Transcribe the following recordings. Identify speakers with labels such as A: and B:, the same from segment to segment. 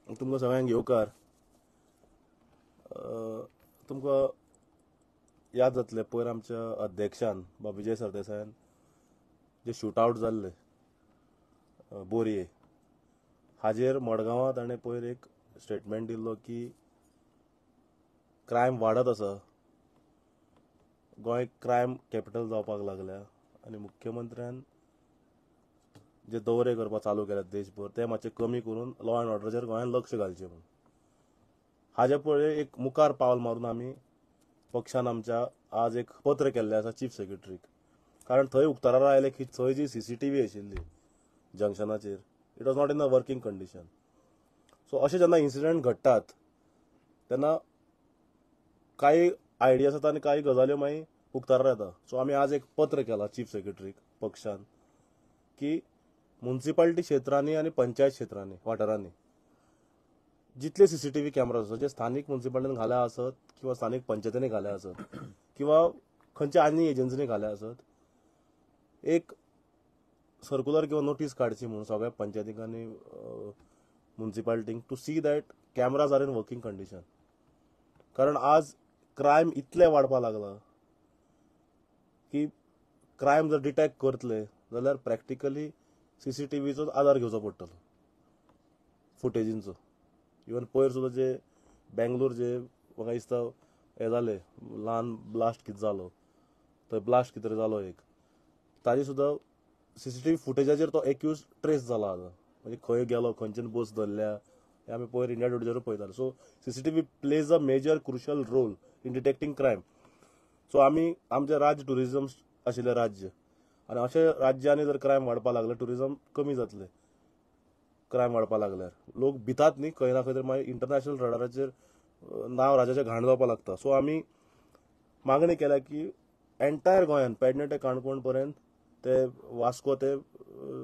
A: तुमकां सगळ्यांक येवकार. तुमकां याद जातलें पयर आमच्या अध्यक्षान बा विजय सरदेसायान जे शूटआवट जाल्ले बोरये हाजेर मडगांवां ताणें पयर एक स्टेटमेंट दिल्लो की क्रायम वाडत आसा, गोंय क्रायम कॅपिटल जावपाक लागल्या आनी मुख्यमंत्र्यान जे दौरे करपाक चालू केल्यात देशभर ते मातशे कमी करून लॉ अँड ऑर्डराचेर गोंयान लक्ष घालचें म्हणून हाजे पळय एक मुखार पावल मारून आमी पक्षान आमच्या आज एक पत्र केल्लें आसा चीफ सेक्रेटरीक. कारण थंय उक्ताडार आयलें की थंय जी सीसीटीव्ही आशिल्ली जंक्शनाचेर it was not in the working condition. So अशें जेन्ना इन्सिडंट घडटात तेन्ना काही आयडियाज येता आनी काही गजाल्यो मागीर उक्ताडार येता. सो आमी आज एक पत्र केलां चीफ सेक्रेटरीक पक्षान की म्युनिसिपालिटी क्षेत्रांनी आनी पंचायत क्षेत्रांनी वाठारांनी जितले सीसीटीव्ही कॅमेराज आसात जे स्थानिक म्युनिसिपालिटीन घाल्या आसत किंवा स्थानिक पंचायतींनी घाल्या आसत किंवा खंयच्या आनी एजन्सीनी घाल्या आसत, एक सर्क्युलर किंवा नोटीस काडची म्हणून सगळ्या पंचायतींक आनी म्युनिसिपालिटींक to see that cameras are in working condition. कारण आज क्रायम इतले वाडपाक लागला की क्रायम जर डिटेक्ट करतले जाल्यार प्रॅक्टिकली सीसीटीव्हीचो आधार घेवचो पडटलो फुटेजींचो. इवन पयर सुद्दां जे बेंगलोर जे म्हाका दिसता हे जाले ल्हान ब्लास्ट कितें जालो थंय ब्लास्ट कितें जालो एक ताजी सुद्दां सीसीटीव्ही फुटेजाचेर तो एक्यूज ट्रेस जाला आतां. म्हणजे खंय गेलो खंयच्यान बस धरल्या हे आमी पयर इंडिया टुडेचेर पळयताले. So CCTV plays a major crucial role in detecting crime. So आमी आमचे राज्य टुरिझम आशिल्ले राज्य आनी अशे राज्यांनी जर क्रायम वाडपाक लागले टुरिझम कमी जातले. क्रायम वाडपाक लागल्यार लोक भितात न्ही खंय ना खंय तरी मागीर इंटरनॅशनल रडाराचेर नांव राज्याचें घाण जावपाक लागता. सो आमी मागणी केल्या की एंटायर गोंयान पेडणे ते काणकोण पर्यंत ते वास्को ते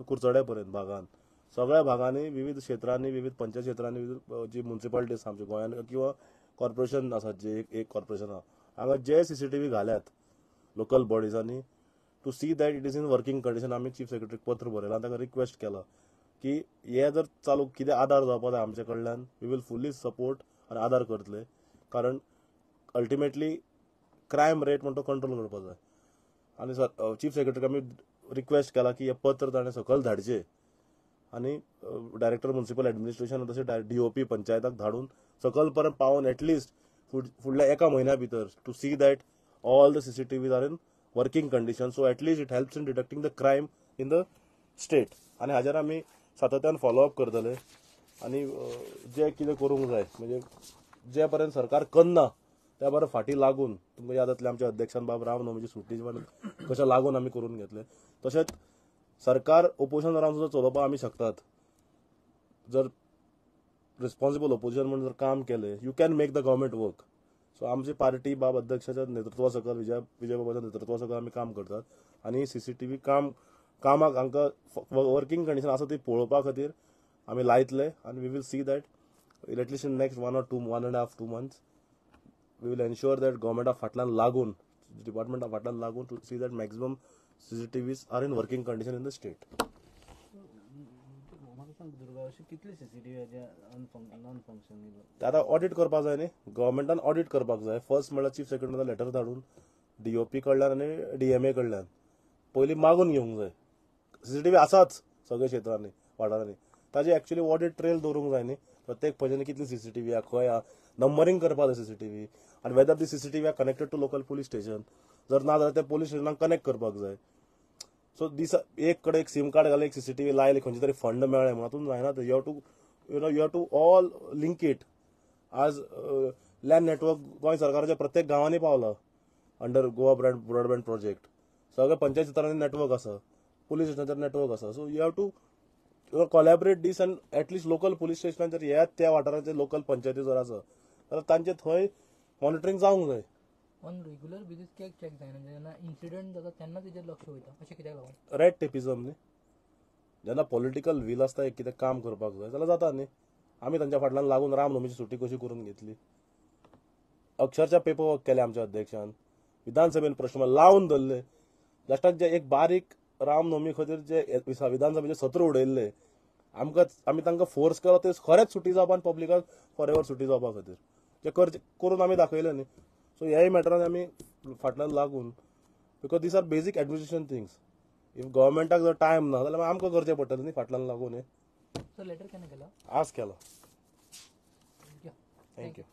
A: कुर्चडे पर्यंत भागान सगळ्या भागांनी विविध क्षेत्रांनी विविध पंचायत क्षेत्रांनी जी म्युनिसिपालिटीज आमच्या गोंयान किंवा कॉर्पोरेशन आसात जे एक कॉर्पोरेशन आहा हांगा जे सीसीटीव्ही घाल्यात लोकल बॉडीजांनी to see that it is in working condition. आमी चीफ सेक्रेटरीक पत्र बरयलां आनी ताका रिक्वेस्ट केला की हे जर चालू कितें आदार जावपा जाय आमचे कडल्यान वी वील फुल्ली सपोर्ट आनी आदार करतले. कारण अल्टिमेटली क्रायम रेट म्हणटा तो कंट्रोल करपाक जाय. आनी चीफ सेक्रेटरीक आमी रिक्वेस्ट केला की हे पत्र ताणें सकयल धाडचें आनी डायरेक्टर म्युनिसिपल एडमिनिस्ट्रेशन तशें DOP पंचायताक धाडून सकयल पर्यंत पावोवन एटलिस्ट फुडल्या एका म्हयन्या भितर to see that all the CCTVs are in working condition. So at least it helps in detecting the crime in the state. आनी हाजेर आमी सातत्यान फॉलोअप करतले आनी जे कितें करूंक जाय म्हणजे जे पर्यंत सरकार करना त्या बरें फाटीं लागून तुमकां याद जातलें आमच्या अध्यक्षान बाब रामनवमीची सुटी कशें लागून आमी करून घेतले. तशेंच सरकार ओपोजिशन रावन सुद्दां चलोवपाक आमी शकतात. जर रिस्पॉन्सिबल ओपोजिशन म्हणून जर काम केलें you can make the government work. So आमची पार्टी बाब अध्यक्षाच्या नेतृत्वा सकयल विजय बाबाच्या नेतृत्वा सकयल आमी काम करतात आनी सीसीटीव्ही कामाक हांकां वर्किंग कंडिशन आसा ती पळोवपा खातीर आमी लायतले आनी we will see that at least in next 1.5 months we will ensure that गव्हर्मेंटा फाटल्यान लागून डिपार्टमेंटा फाटल्यान लागून to see that maximum CCTVs are in working condition in the state. आतां ऑडिट करपाक जाय न्ही गव्हर्मेंटान ऑडिट करपाक जाय. फर्स्ट म्हणल्यार चीफ सेक्रेटरीला लेटर धाडून DOP कडल्यान आनी DMA कडल्यान पयलीं मागून घेवंक जाय. सीसीटीव्ही आसाच सगळ्या क्षेत्रांनी वाठारांनी ताजी एक्चुअली ऑडिट ट्रेल दवरूंक जाय न्ही. प्रत्येक पंचायतीन कितली सीसीटीव्ही आहा खंय आहा नंबरिंग करपाक जाय सीसीटीव्ही आनी whether the CCTV are connected to local police station. जर ना जाल्यार ते पुलीस स्टेशनाक कनेक्ट करपाक जाय. सो दिसा एक कडेन एक सीम कार्ड घालून एक सीसीटीव्ही लायले खंयचे तरी फंड मेळ्ळे हातून जायना. You have to all link it. आज लँड नेटवर्क गोंय सरकाराच्या प्रत्येक गांवांनी पावला अंडर गोवा ब्रॉडबँड प्रोजेक्ट. सगळ्या पंचायत क्षेत्रांनी नेटवर्क आसा पुलीस स्टेशनाचेर नेटवर्क आसा. So you have to collaborate these आनी एटलिस्ट लोकल पुलीस स्टेशनाचेर ह्या त्या वाठाराचे लोकल पंचायती जर आसा जाल्यार तांचे थंय मॉनिटरींग जावंक जाय.
B: ऑन रेग्युलर बेसीस चेक जायना जेन्ना इन्सिडंट जाता तेन्ना तेजेर लक्ष वयता अशें कित्याक लागून?
A: रेड टेपिझम न्ही. जेन्ना पॉलिटिकल वील आसता एक कितें काम करपाक जाय जाल्यार जाता न्ही. आमी तांच्या फाटल्यान लागून रामनवमीची सुटी कशी करून घेतली. अक्षरशः पेपर वर्क केले आमच्या अध्यक्षान विधानसभेन प्रश्न लावन धरले. लास्टाक जे एक बारीक रामनवमी खातीर जे विधानसभेचे सत्र उडयल्ले आमी तांकां फोर्स केलो ते खरेंच सुटी जावपाक पब्लिकाक फॉर एवर सुटी जावपा खातीर जे करून आमी दाखयलें न्ही. सो ह्याय मॅटरान आमी फाटल्यान लागून because these are basic administration things. If गव्हर्मेंटाक जर टायम ना जाल्यार आमकां करचें पडटलें न्ही फाटल्यान लागून हे.
B: सर लेटर केन्ना केला?
A: आज केला.
B: थँक्यू.
A: थँक्यू.